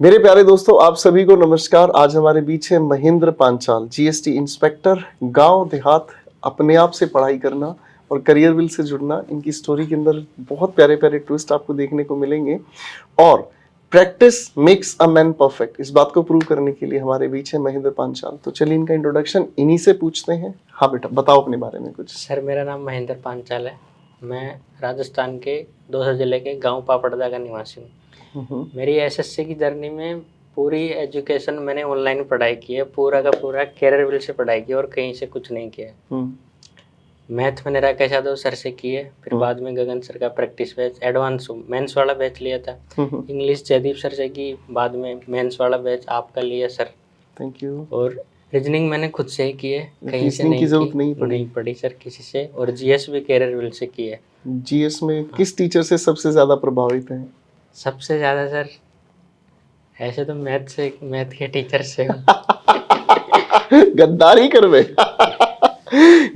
मेरे प्यारे दोस्तों, आप सभी को नमस्कार। आज हमारे बीच है महेंद्र पांचाल, जीएसटी इंस्पेक्टर। गांव देहात, अपने आप से पढ़ाई करना और करियर विल से जुड़ना, इनकी स्टोरी के अंदर बहुत प्यारे प्यारे ट्विस्ट आपको देखने को मिलेंगे। और practice makes a man perfect, इस बात को प्रूव करने के लिए हमारे बीच है महेंद्र पांचाल। तो चलिए इनका इंट्रोडक्शन इन्हीं से पूछते हैं। हाँ बेटा, बताओ अपने बारे में कुछ। सर, मेरा नाम महेंद्र पांचाल है। मैं राजस्थान के दौसा जिले के गांव पापड़दा का निवासी हूँ। मेरी एसएससी की जर्नी में पूरी एजुकेशन मैंने ऑनलाइन पढ़ाई की है। पूरा का पूरा कैरियर विल से पढ़ाई की और कहीं से कुछ नहीं किया। मैथ मैंने राकेश यादव सर से की है, फिर बाद में गगन सर का प्रैक्टिस बैच, एडवांस मेंस वाला बैच लिया था। इंग्लिश जयदीप सर से की, बाद में मेंस वाला बैच आपका लिया सर। Thank you. और रीजनिंग मैंने खुद से ही की है, कहीं से रीजनिंग की जरूरत नहीं पड़ी सर किसी से। और जीएस भी कैरियर विल से की है। जीएस में किस टीचर से सबसे ज्यादा प्रभावित हैं? सबसे ज़्यादा सर, ऐसे तो मैथ के टीचर से हूँ। गद्दारी कर रहे।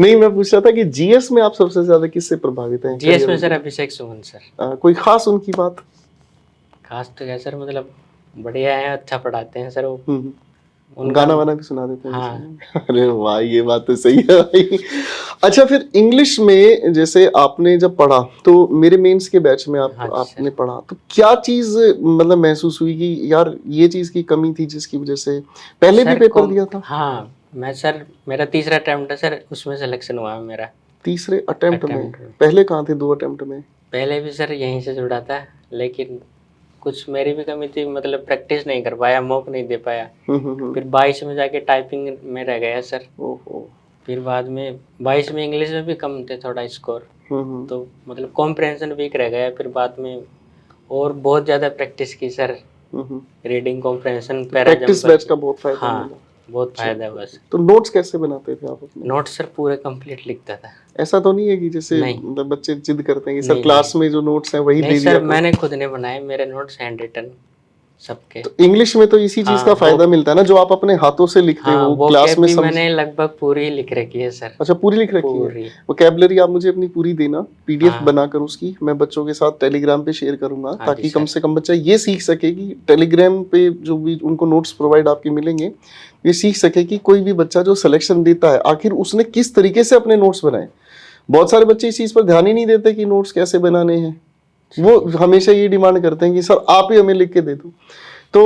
नहीं, मैं पूछ रहा था कि जीएस में आप सबसे ज्यादा किससे प्रभावित हैं? जीएस में सर अभिषेक सुमन सर। कोई खास उनकी बात? खास तो क्या सर, मतलब बढ़िया है, अच्छा पढ़ाते हैं सर वो। गाना वाना भी सुना देते हैं? हाँ। अरे वाह, ये बात तो सही है भाई। अच्छा, फिर इंग्लिश में जैसे आपने जब पढ़ा तो मेरे मेंस के बैच में आपने पढ़ा तो क्या चीज मतलब महसूस हुई कि यार ये चीज की कमी थी जिसकी वजह से पहले भी पेपर दिया था? हाँ, मैं सर मेरा तीसरा अटेम्प्ट है सर, उसमें सिलेक्शन हुआ है मेरा। तीसरे अटेम्प्ट में? पहले कहाँ थे 2 अटेम्प्ट में? पहले भी सर यहीं से जुड़ा था, लेकिन कुछ मेरी भी कमी थी, मतलब प्रैक्टिस नहीं कर पाया, मौका नहीं दे पाया। फिर 22 में जाके टाइपिंग में रह गया सर। फिर बाद में 22 में इंग्लिश में भी कम थे थोड़ा स्कोर, तो मतलब कॉम्प्रहेंशन वीक रह गया। फिर बाद में और बहुत ज़्यादा प्रैक्टिस की sir, reading comprehension, practice batch का बहुत फायदा। हाँ, बहुत फायदा है बस। तो नोट्स कैसे बनाते थे आप अपने? नोट्स सर पूरे कंप्लीट लिखता था। ऐसा तो नहीं है कि जैसे मतलब बच्चे जिद करते हैं कि सर क्लास में जो नोट्स हैं वही दे दिया? सर मैंने खुद ने बनाए, मेरे नोट्स हैंड रिटन सबके। तो इंग्लिश में तो इसी चीज का फायदा मिलता है ना, जो आप अपने हाथों से लिखते हो क्लास में। मैंने लगभग पूरी लिख रखी है सर। अच्छा, पूरी लिख रखी है? वोकैबुलरी आप मुझे अपनी पूरी देना, पीडीएफ बनाकर उसकी मैं बच्चों के साथ टेलीग्राम पे शेयर करूंगा, ताकि कम से कम बच्चा ये सीख सके कि टेलीग्राम पे जो भी उनको नोट्स प्रोवाइड आपके मिलेंगे, ये सीख सके कि कोई भी बच्चा जो सिलेक्शन देता है आखिर उसने किस तरीके से अपने नोट्स बनाए। बहुत सारे बच्चे इस चीज पर ध्यान ही नहीं देते कि नोट्स कैसे बनाने हैं। वो हमेशा ये डिमांड करते हैं कि सर आप ही हमें लिख के दे दो। तो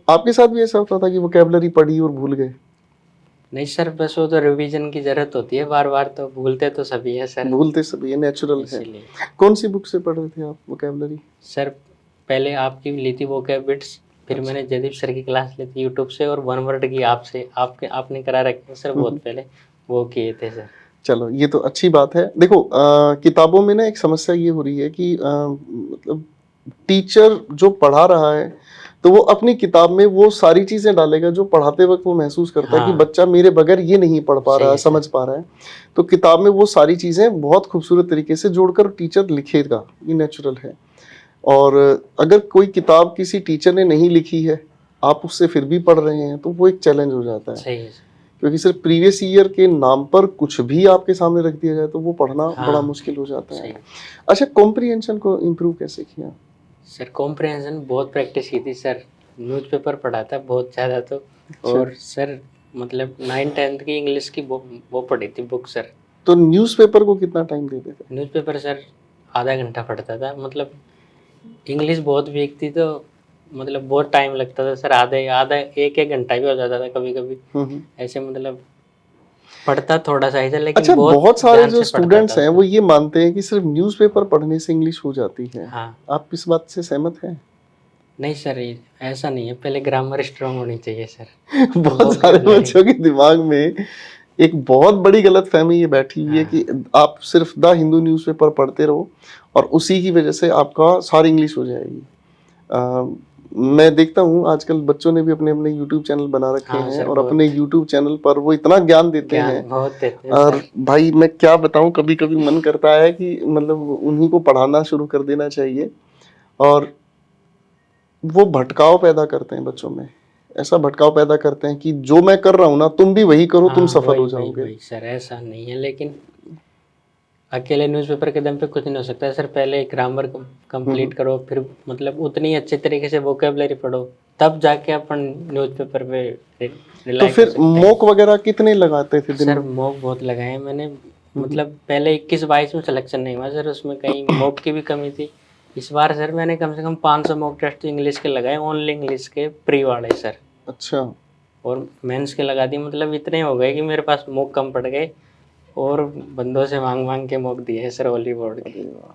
आपके साथ भी ऐसा होता था कि वोकैबुलरी पढ़ी और भूल गए? नहीं सर, बस वो तो रिवीजन की जरूरत होती है, बार बार तो भूलते तो सभी है सर। भूलते सभी है, नेचुरल है। कौन सी बुक से पढ़ रहे थे आप वोकैबुलरी? सर पहले आपकी ली थी वोकैबिट्स, फिर मैंने जयदीप सर की क्लास ली थी यूट्यूब से, और वन वर्ड की आपने करा रखे सर बहुत पहले, वो किए थे सर। चलो, ये तो अच्छी बात है। देखो किताबों में ना एक समस्या ये हो रही है कि मतलब टीचर जो पढ़ा रहा है तो वो अपनी किताब में वो सारी चीजें डालेगा जो पढ़ाते वक्त वो महसूस करता है कि बच्चा मेरे बगैर ये नहीं पढ़ पा रहा है, समझ पा रहा है। तो किताब में वो सारी चीजें बहुत खूबसूरत तरीके से जोड़कर टीचर लिखेगा, ये नेचुरल है। और अगर कोई किताब किसी टीचर ने नहीं लिखी है, आप उससे फिर भी पढ़ रहे हैं, तो वो एक चैलेंज हो जाता है। सही है। क्योंकि सिर्फ प्रीवियस ईयर के नाम पर कुछ भी आपके सामने रख दिया जाए तो वो पढ़ना बड़ा मुश्किल हो जाता है। अच्छा, कॉम्प्रिहेंशन को इम्प्रूव कैसे किया? सर कॉम्प्रिहेंशन बहुत प्रैक्टिस की थी सर, न्यूज़पेपर पढ़ा था बहुत ज़्यादा तो। और सर मतलब 9th-10th की इंग्लिश की वो पढ़ी थी बुक सर। तो न्यूज़पेपर को कितना टाइम देते थे? न्यूज़पेपर सर आधा घंटा पढ़ता था, मतलब इंग्लिश बहुत वीक थी तो मतलब बहुत टाइम लगता था सर, आधा एक घंटा भी हो जाता था कभी कभी ऐसे, मतलब पढ़ता थोड़ा सा ही था, लेकिन अच्छा, बहुत सारे जो स्टूडेंट्स हैं वो ये मानते हैं कि सिर्फ न्यूज़पेपर पढ़ने से इंग्लिश हो जाती है। हाँ। आप इस बात से सहमत हैं? नहीं सर, ऐसा नहीं है, पहले ग्रामर स्ट्रांग होनी चाहिए सर। बहुत सारे बच्चों के दिमाग में एक बहुत बड़ी गलतफहमी ये बैठी हुई है कि आप सिर्फ द हिंदू न्यूज़पेपर पढ़ते रहो और उसी की वजह से आपका सारी इंग्लिश हो जाएगी। मैं देखता हूँ आजकल बच्चों ने भी अपने अपने YouTube चैनल बना रखे हैं और अपने YouTube चैनल पर वो इतना ज्ञान देते हैं और भाई मैं क्या बताऊँ, कभी कभी मन करता है कि मतलब उन्हीं को पढ़ाना शुरू कर देना चाहिए। और वो भटकाव पैदा करते हैं बच्चों में, ऐसा भटकाव पैदा करते हैं कि जो मैं कर रहा हूँ ना तुम भी वही करो, तुम सफल हो जाओगे। सर ऐसा नहीं है, लेकिन अकेले न्यूज़पेपर के दम पे कुछ नहीं हो सकता सर। पहले ग्रामर कंप्लीट करो, फिर मतलब उतनी अच्छे तरीके से वोकैबुलरी पढ़ो, तब जाके अपन न्यूज़पेपर पे तो रिलाई कर फिर सकते हैं। मॉक वगैरह कितने लगाते थे दिन सर में? मॉक बहुत लगाए हैं मैंने, मतलब पहले 21-22 में सिलेक्शन नहीं हुआ सर, उसमें कहीं मॉक की भी कमी थी। इस बार सर मैंने कम से कम 500 मॉक टेस्ट इंग्लिश के लगाए, ओनली इंग्लिश के प्री वाले सर, अच्छा, और मेंस के लगा दी। मतलब इतने हो गए कि मेरे पास मॉक कम पड़ गए, और बंदों से मांग मांग के मॉक दिए हैं सर होली बोर्ड के। अरे वाह।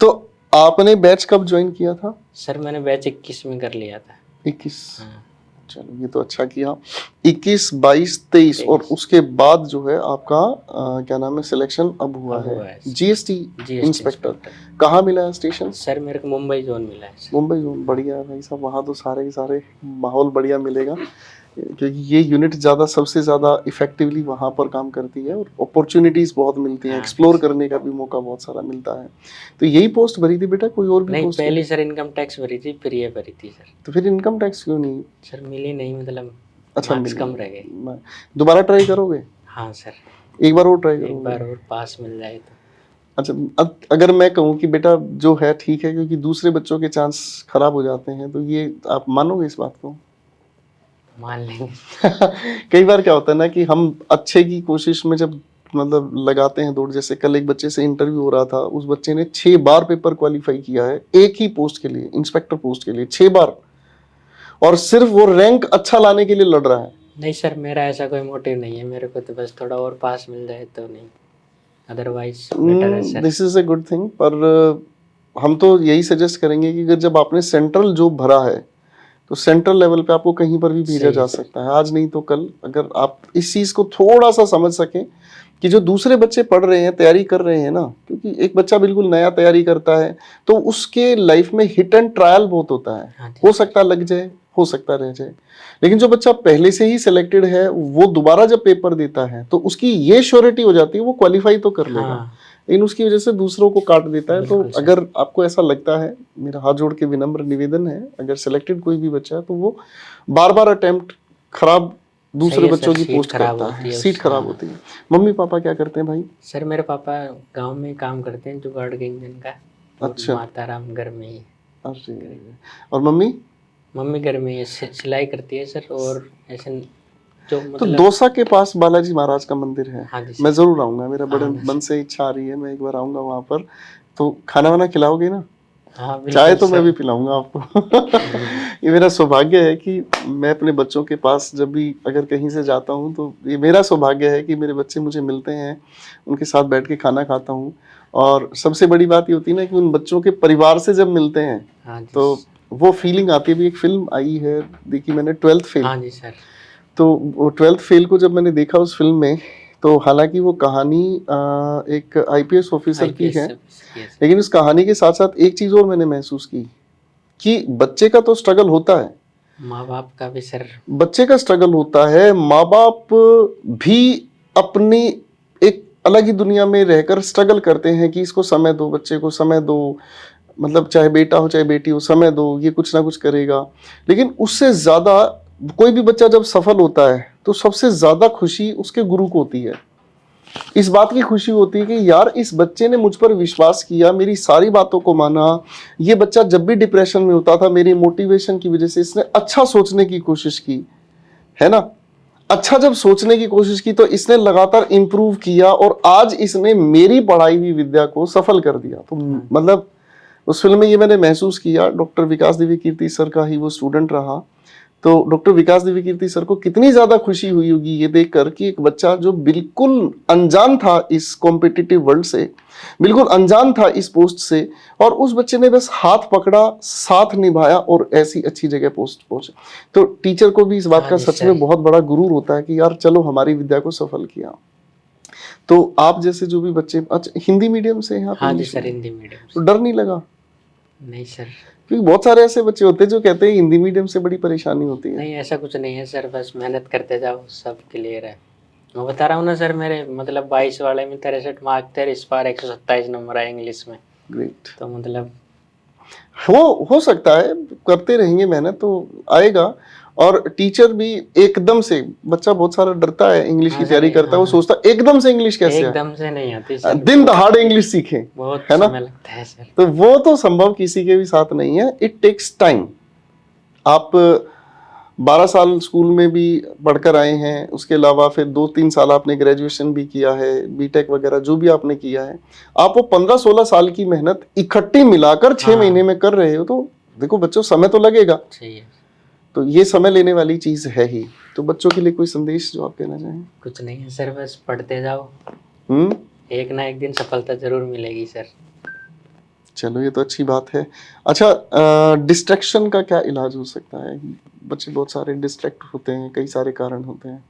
तो आपने बैच कब ज्वाइन किया था? सर मैंने बैच 21 में कर लिया था। 21। हाँ, चलो ये तो अच्छा किया। 21, 22, 23 और 23 उसके बाद जो है आपका क्या नाम है, सिलेक्शन अब हुआ अब हुआ है है। GST inspector. कहाँ मिला है स्टेशन? सर मेरे को मुंबई जोन मिला है सर। मुंबई जोन। बढ़िया है भाई साहब, वहाँ तो सारे के सारे माहौल बढ़िया मिलेगा, क्योंकि ये यूनिट ज़्यादा सबसे ज़्यादा इफेक्टिवली वहाँ पर काम करती है और अपॉर्चुनिटीज़ बहुत मिलती हैं, हाँ, एक्सप्लोर करने का भी मौका बहुत सारा मिलता है। तो यही पोस्ट भरी थी बेटा, कोई और भी नहीं, पोस्ट? पहली सर इनकम टैक्स भरी थी, फिर ये भरी थी सर। तो फिर इनकम टैक्स क्यों नहीं? सर मिली नहीं, मतलब अच्छा, मार्क्स मिली कम रह गए। दोबारा ट्राई करोगे? हाँ सर, एक बार और ट्राई एक करोगे? बार और पास मिल जाए तो। अच्छा, अगर मैं कहूँ कि बेटा जो है ठीक है, क्योंकि दूसरे बच्चों के चांस खराब हो जाते हैं, तो ये आप मानोगे इस बात को? मान लेंगे। कई बार क्या होता है ना कि हम अच्छे की कोशिश में जब मतलब लगाते हैं दौड़, जैसे कल एक बच्चे से इंटरव्यू हो रहा था, उस बच्चे ने 6 बार पेपर क्वालिफाई किया है एक ही पोस्ट के लिए, इंस्पेक्टर पोस्ट के लिए 6 बार, और सिर्फ वो रैंक अच्छा लाने के लिए लड़ रहा है। नहीं सर, मेरा ऐसा कोई मोटिव नहीं है, मेरे को तो बस थोड़ा और पास मिल जाए तो, नहीं अदरवाइज बेटर है sir. This is a good thing, पर हम तो यही सजेस्ट करेंगे कि अगर जब आपने सेंट्रल जॉब भरा है तो सेंट्रल लेवल पे आपको कहीं पर भी भेजा सही जा है। सकता है, आज नहीं तो कल। अगर आप इस चीज़ को थोड़ा सा समझ सकें कि जो दूसरे बच्चे पढ़ रहे हैं, तैयारी कर रहे हैं ना, क्योंकि एक बच्चा बिल्कुल नया तैयारी करता है तो उसके लाइफ में हिट एंड ट्रायल बहुत होता है, हाँ जी। हो सकता है लग जाए, हो सकता रह जाए। लेकिन जो बच्चा पहले से ही सिलेक्टेड है, वो दोबारा जब पेपर देता है तो उसकी ये श्योरिटी हो जाती है वो क्वालिफाई तो कर लेगा, हाँ, लेकिन उसकी वजह से दूसरों को काट देता है। तो बिल्कुल सर। अगर आपको ऐसा लगता है, मेरा हाथ जोड़ के विनम्र निवेदन है, अगर सिलेक्टेड कोई भी बच्चा है तो वो बार बार अटेम्प्ट खराब दूसरे सही है बच्चों सर, की सीट पोस्ट खराब करता होती है, है सीट उससे, खराब हाँ। होती है। मम्मी पापा क्या करते हैं भाई? सर मेरे पापा गांव में काम करते हैं, जुगाड़ के इंजन का, और अच्छा। माता राम घर में ही है। अरे, और मम्मी? मम्मी घर में ही सिलाई करती है सर, और ऐसे जो तो मतलब। दौसा के पास बालाजी महाराज का मंदिर है, हाँ जी सर। मैं जरूर आऊंगा, मेरा बड़े हाँ, मन से इच्छा आ रही है, मैं एक बार आऊंगा वहां पर। तो खाना वाना खिलाओगे ना? हाँ बिल्कुल चाय तो मैं सर। भी पिलाऊंगा आपको। ये मेरा सौभाग्य है कि मैं अपने बच्चों के पास जब भी अगर कहीं से जाता हूँ तो ये मेरा सौभाग्य है कि मेरे बच्चे मुझे मिलते हैं, उनके साथ बैठ के खाना खाता हूँ। और सबसे बड़ी बात ये होती है ना कि उन बच्चों के परिवार से जब मिलते हैं हाँ जी। तो वो फीलिंग आती है। भी एक फिल्म आई है, देखी मैंने, 12th फेल। हाँ जी सर। तो वो 12th फेल को जब मैंने देखा उस फिल्म में, तो हालांकि वो कहानी एक आईपीएस ऑफिसर की IPS है, सर, yes। लेकिन उस कहानी के साथ साथ एक चीज और मैंने महसूस की कि बच्चे का तो स्ट्रगल होता है, माँ बाप का भी सर। बच्चे का स्ट्रगल होता है, माँ बाप भी अपनी एक अलग ही दुनिया में रहकर स्ट्रगल करते हैं कि इसको समय दो, बच्चे को समय दो, मतलब चाहे बेटा हो चाहे बेटी हो, समय दो, ये कुछ ना कुछ करेगा। लेकिन उससे ज्यादा कोई भी बच्चा जब सफल होता है तो सबसे ज्यादा खुशी उसके गुरु को होती है। इस बात की खुशी होती है कि यार इस बच्चे ने मुझ पर विश्वास किया, मेरी सारी बातों को माना। ये बच्चा जब भी डिप्रेशन में होता था, मेरी मोटिवेशन की वजह से इसने अच्छा सोचने की कोशिश की, है ना। अच्छा जब सोचने की कोशिश की तो इसने लगातार इंप्रूव किया और आज इसने मेरी पढ़ाई हुई विद्या को सफल कर दिया। तो मतलब उस फिल्म में ये मैंने महसूस किया। डॉक्टर विकास दिव्य कीर्ति सर का ही वो स्टूडेंट रहा, तो डॉक्टर विकास दिव्य कीर्ति सर को कितनी ज्यादा खुशी हुई होगी ये देखकर कि एक बच्चा जो बिल्कुल अनजान था इस कॉम्पिटिटिव वर्ल्ड से, बिल्कुल अनजान था इस पोस्ट से, और उस बच्चे ने बस हाथ पकड़ा, साथ निभाया और ऐसी अच्छी जगह पोस्ट पहुंचे। तो टीचर को भी इस बात हाँ का जी सच सर। में बहुत बड़ा गुरूर होता है कि यार चलो हमारी विद्या को सफल किया। तो आप जैसे जो भी बच्चे, अच्छा हिंदी मीडियम से हैं आप? हाँ जी इंग्लिश सर, में? हिंदी मीडियम तो से। डर नहीं लगा? नहीं सर। क्योंकि बहुत सारे ऐसे बच्चे होते हैं जो कहते हैं हिंदी मीडियम से बड़ी परेशानी होती है। नहीं ऐसा कुछ नहीं है सर, बस मेहनत करते जाओ, सब क्लियर है। मैं बता रहा हूँ ना सर, मेरे मतलब 22 वाले में 63 मार्क थे, इस बार 127 नंबर आए इंग्लिश में। ग्रेट। तो मतलब हो सकता है, करते रहेंगे मेहनत तो आएगा। और टीचर भी एकदम से, बच्चा बहुत सारा डरता है इंग्लिश हाँ की सर, तैयारी करता है, वो हाँ। सोचता है एकदम से इंग्लिश कैसे आए, एकदम से नहीं आती सर, दिन दहाड़े इंग्लिश सीखे, बहुत है ना। समय लगता है सर। तो वो तो संभव किसी के भी साथ नहीं है, इट टेक्स टाइम। आप 12 साल स्कूल में भी पढ़कर आए हैं, उसके अलावा फिर 2-3 साल आपने ग्रेजुएशन भी किया है, बीटेक वगैरह जो भी आपने किया है, आप वो 15-16 साल की मेहनत इकट्ठी मिलाकर 6 महीने में कर रहे हो, तो देखो बच्चों समय तो लगेगा, सही है। तो ये समय लेने वाली चीज है ही। तो बच्चों के लिए कोई संदेश जो आप कहना चाहें? कुछ नहीं है सर, बस पढ़ते जाओ, हम्म, एक ना एक दिन सफलता जरूर मिलेगी सर। चलो ये तो अच्छी बात है। अच्छा, डिस्ट्रैक्शन का क्या इलाज हो सकता है? बच्चे बहुत सारे डिस्ट्रैक्ट होते हैं, कई सारे कारण होते हैं।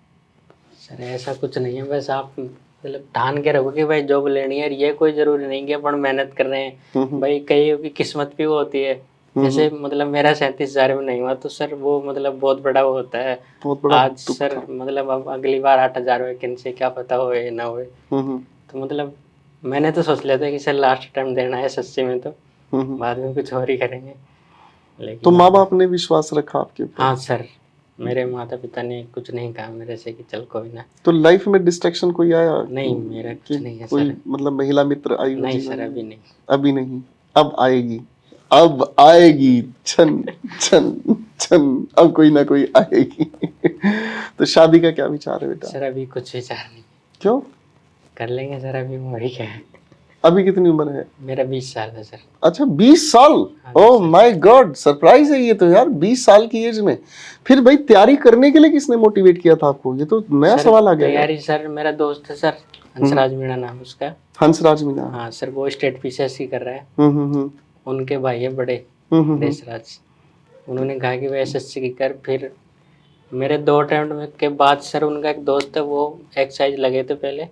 सर ऐसा कुछ नहीं है, बस आप मतलब ठान के रखो कि भाई जॉब लेनी है, ये कोई जरूरी नहीं कि अपन मेहनत कर रहे हैं, भाई कई की किस्मत भी वो होती है। जैसे मतलब मेरा 37,000 में नहीं हुआ तो सर वो मतलब बहुत बड़ा वो होता है। बहुत बड़ा आज सर मतलब अब अगली बार 8,000 वैकेंसी क्या पता हो ना हो। तो मतलब मैंने तो सोच लिया था कि सर लास्ट टाइम देना है एसएससी में, तो बाद में कुछ और ही करेंगे। लेकिन तो माँ बाप ने विश्वास रखा आपके ऊपर? हाँ सर, मेरे माता पिता ने कुछ नहीं कहा मेरे से कि चल कोई ना। तो लाइफ में डिस्ट्रैक्शन कोई आया? नहीं, मेरा कुछ नहीं है कोई सर। मतलब महिला मित्र आई? नहीं सर, अभी नहीं। अभी नहीं, अब आएगी, अब आएगी, छन छन छन, अब कोई ना कोई आएगी। तो शादी का क्या विचार है बेटा? सर अभी कुछ विचार नहीं। क्यों? कर लेंगे सर, अभी उम्र क्या है। अभी कितनी उम्र है? मेरा 20 साल है सर। अच्छा 20 साल, ओह माय गॉड, सरप्राइज है ये तो यार, 20 साल की एज में। फिर भाई तैयारी करने के लिए किसने मोटिवेट किया था आपको? ये तो नया सवाल आ गया। तैयारी सर, मेरा दोस्त है सर, हंसराज मीणा नाम उसका। हंसराज मीणा? हाँ सर, वो स्टेट पीसीएससी कर रहा है। उनके भाई है बड़े देशराज, उन्होंने कहा कि वो एसएससी की कर। फिर मेरे 2 अटेम्प्ट में के बाद सर उनका एक दोस्त है, वो एक्साइज लगे थे पहले,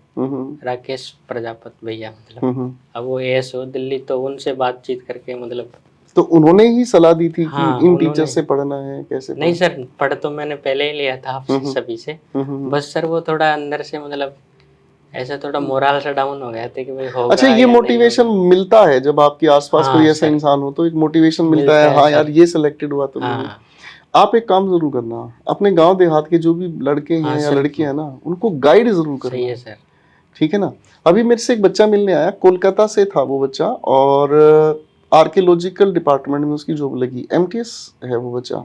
राकेश प्रजापति भैया, मतलब अब वो एएसओ दिल्ली, तो उनसे बातचीत करके मतलब तो उन्होंने ही सलाह दी थी हाँ, कि इन टीचर से पढ़ना है, कैसे नहीं सर, पढ़ तो मैंने पहले ही लिया था आपसे सभी से, बस सर वो थोड़ा अंदर से मतलब ऐसा थोड़ा मोरल सा डाउन हो गया था कि भाई होगा। अच्छा, ये मोटिवेशन मिलता है जब आपके आसपास कोई ऐसा इंसान हो, तो एक मोटिवेशन मिलता है, हाँ यार ये सिलेक्टेड हुआ तो नहीं। आप एक काम जरूर करना, अपने गांव देहात के जो भी लड़के हैं या लड़कियां हैं ना, उनको गाइड जरूर करना। सही है सर। ठीक है ना? अभी मेरे से एक बच्चा मिलने आया, कोलकाता से था वो बच्चा, और आर्कियोलॉजिकल डिपार्टमेंट में उसकी जॉब लगी, एमटीएस है वो बच्चा।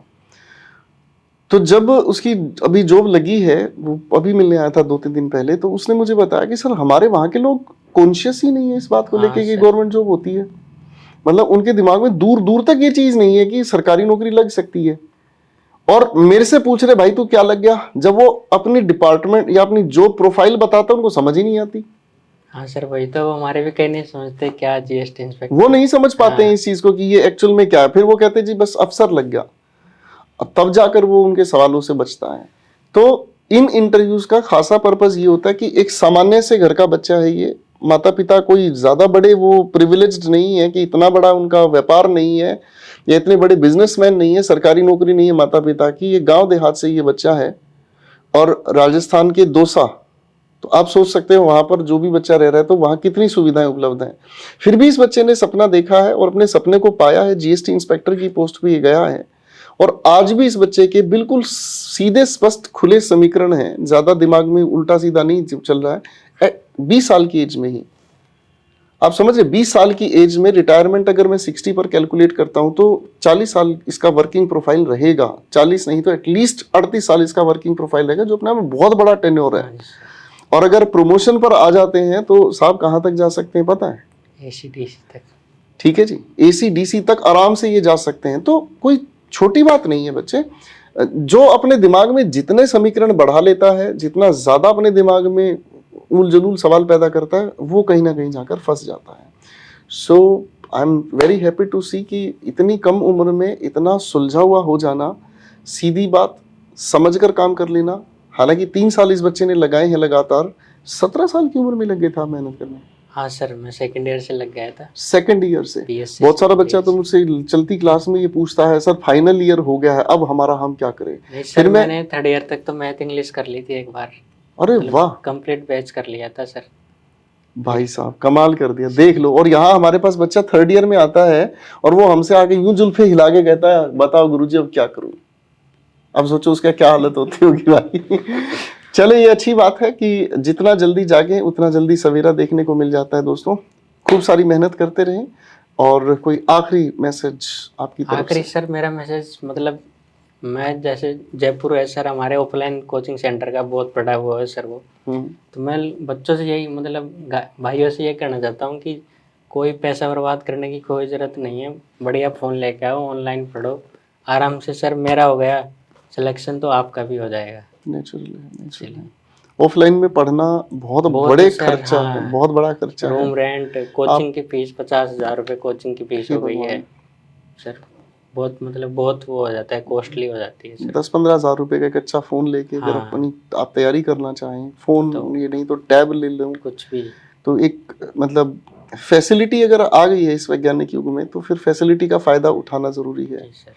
तो जब उसकी अभी जॉब लगी है, वो अभी मिलने आया था 2-3 दिन पहले, तो उसने मुझे बताया कि सर हमारे वहाँ के लोग कॉन्शियस ही नहीं है इस बात को लेके कि गवर्नमेंट जॉब होती है। मतलब उनके दिमाग में दूर दूर तक ये चीज नहीं है कि सरकारी नौकरी लग सकती है। और मेरे से पूछ रहे भाई तू क्या लग गया, जब वो अपनी डिपार्टमेंट या अपनी जॉब प्रोफाइल बताता उनको समझ ही नहीं आती। हाँ सर, वही तो हमारे भी कहीं नहीं समझते क्या जीएसटी इंस्पेक्टर, वो नहीं समझ पाते हैं इस चीज को कि ये एक्चुअल में क्या है। फिर वो कहते हैं जी बस अफसर लग गया, अब तब जाकर वो उनके सवालों से बचता है। तो इन इंटरव्यूज का खासा पर्पस ये होता है कि एक सामान्य से घर का बच्चा है, ये माता पिता कोई ज्यादा बड़े वो प्रिविलेज्ड नहीं है कि इतना बड़ा उनका व्यापार नहीं है, या इतने बड़े बिजनेसमैन नहीं है, सरकारी नौकरी नहीं है माता पिता की, ये गांव देहात से ये बच्चा है और राजस्थान के दौसा। तो आप सोच सकते हो वहां पर जो भी बच्चा रह रहा है तो वहां कितनी सुविधाएं उपलब्ध हैं। फिर भी इस बच्चे ने सपना देखा है और अपने सपने को पाया है, जीएसटी इंस्पेक्टर की पोस्ट पे ये गया है, और आज भी इस बच्चे के बिल्कुल सीधे स्पष्ट खुले समीकरण हैं, ज्यादा दिमाग में उल्टा सीधा नहीं चल रहा है। 20 साल की एज में ही आप समझ रहे, 20 साल की एज में रिटायरमेंट अगर मैं 60 पर कैलकुलेट करता हूं तो 40 साल इसका वर्किंग प्रोफाइल रहेगा, 40 नहीं तो एटलीस्ट 38 साल इसका वर्किंग प्रोफाइल रहेगा, जो अपने आप में बहुत बड़ा टेन्योर है। और अगर प्रमोशन पर आ जाते हैं तो साहब कहां तक जा सकते हैं पता है? एसीडीसी तक। ठीक है जी, एसीडीसी तक आराम से ये जा सकते हैं। तो कोई छोटी बात नहीं है बच्चे। जो अपने दिमाग में जितने समीकरण बढ़ा लेता है, जितना ज्यादा अपने दिमाग में उल जलूल सवाल पैदा करता है, वो कहीं ना कहीं जाकर फंस जाता है। So I am very happy to see कि इतनी कम उम्र में इतना सुलझा हुआ हो जाना, सीधी बात समझकर काम कर लेना। हालांकि 3 साल इस बच्चे ने लगाए हैं लगातार, 17 साल की उम्र में लग गए था मेहनत करने। हाँ सर, मैं सेकंड ईयर से लग गया था। सेकंड ईयर से? बहुत सारा बच्चा तो मुझसे चलती क्लास में ये पूछता है सर फाइनल ईयर हो गया है, अब हमारा हम क्या करें? नहीं सर, मैंने 3rd ईयर तक तो मैथ इंग्लिश कर ली थी एक बार। अरे वाह, कंप्लीट बैच कर लिया था सर। भाई साहब कमाल कर दिया, देख लो। और यहाँ हमारे पास बच्चा 3rd ईयर में आता है और वो हमसे आके यूं जुल्फे हिला के कहता है बताओ गुरुजी अब क्या करूं। अब सोचो उसका क्या हालत होती होगी भाई। चलो ये अच्छी बात है कि जितना जल्दी जागे उतना जल्दी सवेरा देखने को मिल जाता है। दोस्तों खूब सारी मेहनत करते रहें। और कोई आखिरी मैसेज आपकी तरफ आखिरी से? सर मेरा मैसेज मतलब मैं जैसे जयपुर है सर, हमारे ऑफलाइन कोचिंग सेंटर का बहुत बड़ा वो है सर वो। तो मैं बच्चों से यही मतलब भाइयों से ये कहना चाहता हूँ कि कोई पैसा बर्बाद करने की कोई ज़रूरत नहीं है, बढ़िया फ़ोन लेके आओ, ऑनलाइन पढ़ो आराम से। सर मेरा हो गया सिलेक्शन तो आपका भी हो जाएगा। नेचुरली ऑफलाइन में पढ़ना बहुत बहुत बड़े सर, खर्चा है, हाँ। बहुत बड़ा खर्चा है। रूम रेंट, कोचिंग की फीस 50,000 रुपये कोचिंग की फीस हो गई है सर। बहुत मतलब बहुत वो हो जाता है, कॉस्टली हो जाती है सर। 10-15 हज़ार रुपए का एक अच्छा फोन लेके अगर हाँ। अपनी आप तैयारी करना चाहें, फोन तो ये नहीं तो टैब ले लो, कुछ भी तो एक मतलब फैसिलिटी अगर आ गई है इस वैज्ञानिक युग में, तो फिर फैसिलिटी का फायदा उठाना जरूरी है। जी सर।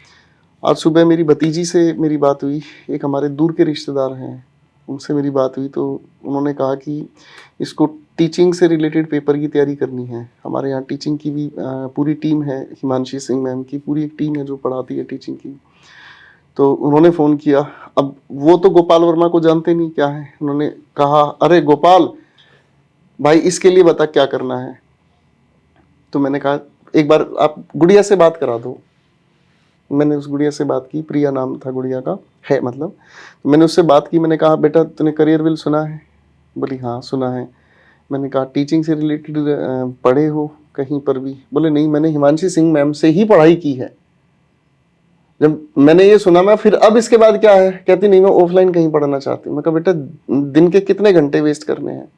आज सुबह मेरी भतीजी से मेरी बात हुई, एक हमारे दूर के रिश्तेदार हैं, उनसे मेरी बात हुई, तो उन्होंने कहा कि इसको टीचिंग से रिलेटेड पेपर की तैयारी करनी है। हमारे यहाँ टीचिंग की भी पूरी टीम है, हिमांशी सिंह मैम की पूरी एक टीम है जो पढ़ाती है टीचिंग की। तो उन्होंने फ़ोन किया, अब वो तो गोपाल वर्मा को जानते नहीं क्या है। उन्होंने कहा, अरे गोपाल भाई इसके लिए बता क्या करना है। तो मैंने कहा एक बार आप गुड़िया से बात करा दो। मैंने उस गुड़िया से बात की, प्रिया नाम था गुड़िया का, है मतलब। तो मैंने उससे बात की, मैंने कहा बेटा तूने करियर विल सुना है? बोली हाँ सुना है। मैंने कहा टीचिंग से रिलेटेड पढ़े हो कहीं पर भी? बोले नहीं, मैंने हिमांशी सिंह मैम से ही पढ़ाई की है। जब मैंने ये सुना, मैं फिर अब इसके बाद क्या है, कहती नहीं मैं ऑफलाइन कहीं पढ़ना चाहती हूँ। मैं कहा बेटा दिन के कितने घंटे वेस्ट करने हैं?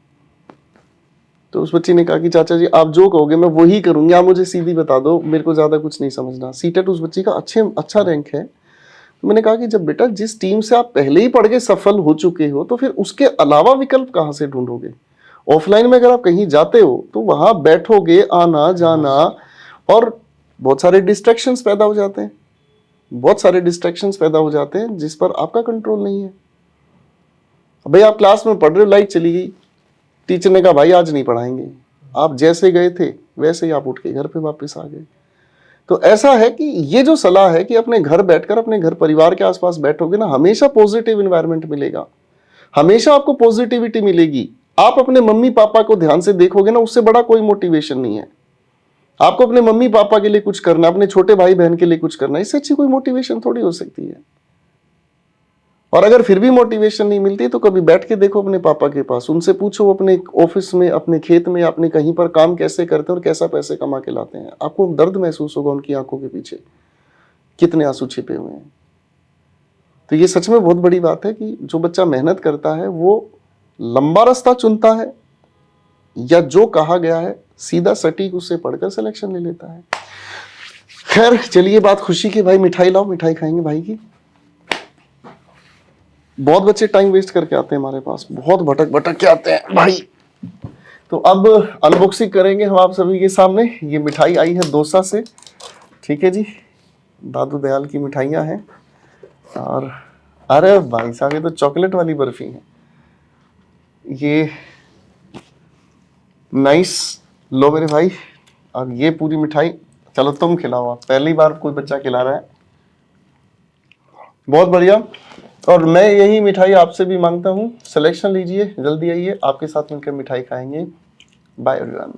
तो उस बच्ची ने कहा कि चाचा जी आप जो कहोगे मैं वही करूंगी, आप मुझे सीधी बता दो, मेरे को ज्यादा कुछ नहीं समझना। सीटेट उस बच्ची का अच्छा रैंक है। तो मैंने कहा कि जब बेटा जिस टीम से आप पहले ही पढ़ के सफल हो चुके हो, तो फिर उसके अलावा विकल्प कहाँ से ढूंढोगे? ऑफलाइन में अगर आप कहीं जाते हो तो वहां बैठोगे, आना जाना, और बहुत सारे डिस्ट्रैक्शंस पैदा हो जाते हैं, बहुत सारे डिस्ट्रैक्शंस पैदा हो जाते हैं जिस पर आपका कंट्रोल नहीं है। भाई आप क्लास में पढ़ रहे हो, लाइट चली गई, टीचर ने कहा भाई आज नहीं पढ़ाएंगे, आप जैसे गए थे वैसे ही आप उठ के घर पे वापस आ गए। तो ऐसा है कि ये जो सलाह है कि अपने घर बैठकर अपने घर परिवार के आसपास बैठोगे ना, हमेशा पॉजिटिव एनवायरनमेंट मिलेगा, हमेशा आपको पॉजिटिविटी मिलेगी। आप अपने मम्मी पापा को ध्यान से देखोगे ना, उससे बड़ा कोई मोटिवेशन नहीं है। आपको अपने मम्मी पापा के लिए कुछ करना, अपने छोटे भाई बहन के लिए कुछ करना, इससे अच्छी कोई मोटिवेशन थोड़ी हो सकती है। और अगर फिर भी मोटिवेशन नहीं मिलती तो कभी बैठ के देखो अपने पापा के पास, उनसे पूछो अपने ऑफिस में, अपने खेत में, अपने कहीं पर काम कैसे करते हैं और कैसा पैसे कमा के लाते हैं। आपको दर्द महसूस होगा उनकी आंखों के पीछे कितने आंसू छिपे हुए हैं। तो ये सच में बहुत बड़ी बात है कि जो बच्चा मेहनत करता है वो लंबा रास्ता चुनता है, या जो कहा गया है सीधा सटीक उससे पढ़कर सिलेक्शन ले लेता है। खैर चलिए, बात खुशी की, भाई मिठाई लाओ, मिठाई खाएंगे भाई की। बहुत बच्चे टाइम वेस्ट करके आते हैं हमारे पास, बहुत भटक भटक के आते हैं भाई। तो अब अनबॉक्सिंग करेंगे हम आप सभी के सामने। ये मिठाई आई है दौसा से, ठीक है जी, दादू दयाल की मिठाइयाँ हैं। और अरे भाई साहब ये तो चॉकलेट वाली बर्फी है, ये नाइस। लो मेरे भाई, और ये पूरी मिठाई चलो तुम खिलाओ, आप पहली बार कोई बच्चा खिला रहा है, बहुत बढ़िया। और मैं यही मिठाई आपसे भी मांगता हूँ, सिलेक्शन लीजिए, जल्दी आइए, आपके साथ मिलकर मिठाई खाएंगे। Bye everyone.